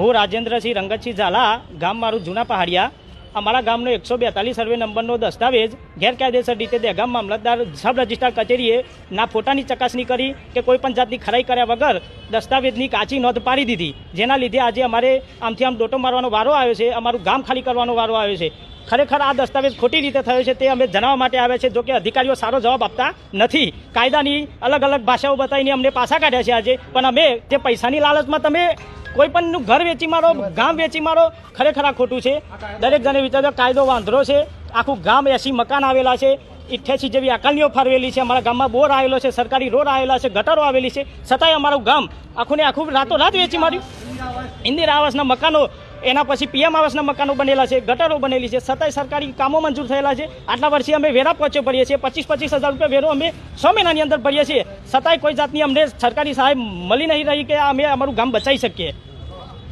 હું રાજેન્દ્રસિંહ રંગતસિંહ ઝાલા, ગામ મારું જૂના પહાડિયા. અમારા ગામનો 142 સર્વે નંબરનો દસ્તાવેજ ગેરકાયદેસર રીતે દહેગામ મામલતદાર સબ રજિસ્ટ્રાર કચેરીએ ના ફોટાની ચકાસણી કરી કે કોઈ પણ જાતની ખરાઈ કર્યા વગર દસ્તાવેજની કાચી નોંધ પાડી દીધી, જેના લીધે આજે અમારે આમથી આમ દોટો મારવાનો વારો આવ્યો છે, અમારું ગામ ખાલી કરવાનો વારો આવ્યો છે. ખરેખર આ દસ્તાવેજ ખોટી રીતે થયો છે તે અમે જણાવવા માટે આવ્યા છે. જો કે અધિકારીઓ સારો જવાબ આપતા નથી, કાયદાની અલગ અલગ ભાષાઓ બતાવીને અમને પાછા કાઢ્યા છે આજે. પણ અમે જે પૈસાની લાલચમાં તમે કોઈ પણનું ઘર વેચી મારો, ગામ વેચી મારો, ખરેખર આ ખોટું છે. દરેક જણે વિચારજો કાયદો વાંધરો છે. આખું ગામ 80 મકાન આવેલા છે, 88 જેવી અકાલીઓ ફરવેલી છે, અમારા ગામમાં બોર આવેલો છે, સરકારી રોડ આવેલા છે, ગટરો આવેલી છે, છતાંય અમારું ગામ આખું ને આખું રાતોરાત વેચી માર્યું. ઇન્દિરા આવાસના મકાનો, એના પછી પીએમ આવાસના મકાનો બનેલા છે, ગટરો બનેલી છે, છતાંય સરકારી કામો મંજૂર થયેલા છે. આટલા વર્ષે અમે વેરા પહોંચો ભરીએ છીએ, 25-25 હજાર રૂપિયા વેરો અમે 6 મહિનાની અંદર ભરીએ છીએ, છતાંય કોઈ જાતની અમને સરકારી સહાય મળી નહીં રહી કે અમે અમારું ગામ બચાવી શકીએ.